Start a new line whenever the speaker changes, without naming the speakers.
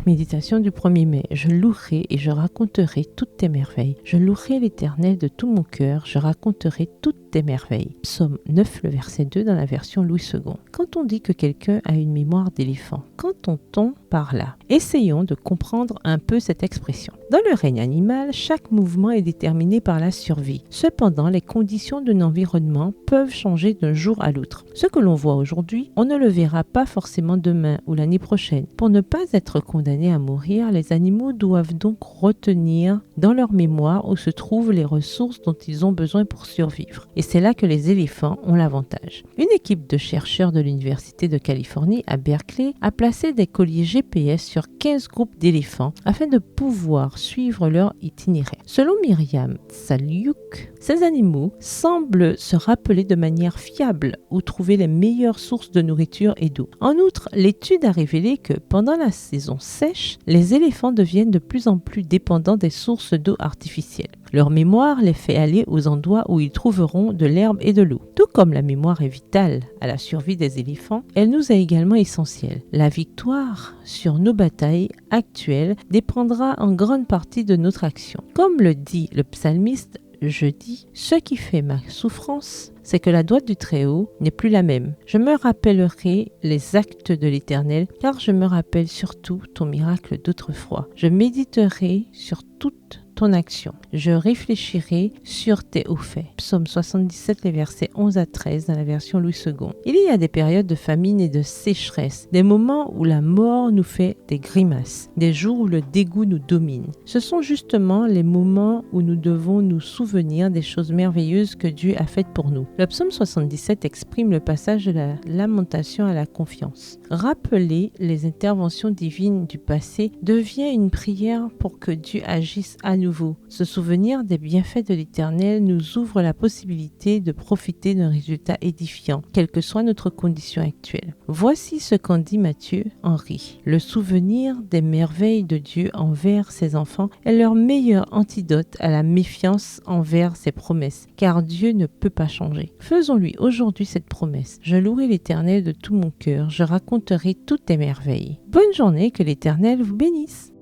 Méditation du 1er mai. Je louerai et je raconterai toutes tes merveilles. Je louerai l'Éternel de tout mon cœur, je raconterai toutes tes merveilles. Psaume 9, le verset 2 dans la version Louis II. Quand on dit que quelqu'un a une mémoire d'éléphant, qu'entend-on par là? Essayons de comprendre un peu cette expression. Dans le règne animal, chaque mouvement est déterminé par la survie. Cependant, les conditions d'un environnement peuvent changer d'un jour à l'autre. Ce que l'on voit aujourd'hui, on ne le verra pas forcément demain ou l'année prochaine. Pour ne pas être condamnés à mourir, les animaux doivent donc retenir dans leur mémoire où se trouvent les ressources dont ils ont besoin pour survivre. Et c'est là que les éléphants ont l'avantage. Une équipe de chercheurs de l'Université de Californie à Berkeley a placé des colliers GPS sur 15 groupes d'éléphants afin de pouvoir suivre leur itinéraire. Selon Myriam Tsaliuk, ces animaux semblent se rappeler de manière fiable où trouver les meilleures sources de nourriture et d'eau. En outre, l'étude a révélé que pendant la saison sèche, les éléphants deviennent de plus en plus dépendants des sources d'eau artificielles. Leur mémoire les fait aller aux endroits où ils trouveront de l'herbe et de l'eau. Tout comme la mémoire est vitale à la survie des éléphants, elle nous est également essentielle. La victoire sur nos batailles actuelles dépendra en grande partie de notre action. Comme le dit le psalmiste, je dis, ce qui fait ma souffrance, c'est que la droite du Très-Haut n'est plus la même. Je me rappellerai les actes de l'Éternel, car je me rappelle surtout ton miracle d'autrefois. Je méditerai sur toute ton action. Je réfléchirai sur tes hauts faits. Psaume 77, les versets 11 à 13 dans la version Louis II. Il y a des périodes de famine et de sécheresse, des moments où la mort nous fait des grimaces, des jours où le dégoût nous domine. Ce sont justement les moments où nous devons nous souvenir des choses merveilleuses que Dieu a faites pour nous. Le psaume 77 exprime le passage de la lamentation à la confiance. Rappeler les interventions divines du passé devient une prière pour que Dieu agisse à nouveau. Ce souvenir des bienfaits de l'Éternel nous ouvre la possibilité de profiter d'un résultat édifiant, quelle que soit notre condition actuelle. Voici ce qu'en dit Matthieu Henry. Le souvenir des merveilles de Dieu envers ses enfants est leur meilleur antidote à la méfiance envers ses promesses, car Dieu ne peut pas changer. Faisons-lui aujourd'hui cette promesse. Je louerai l'Éternel de tout mon cœur, je raconterai toutes tes merveilles. Bonne journée, que l'Éternel vous bénisse.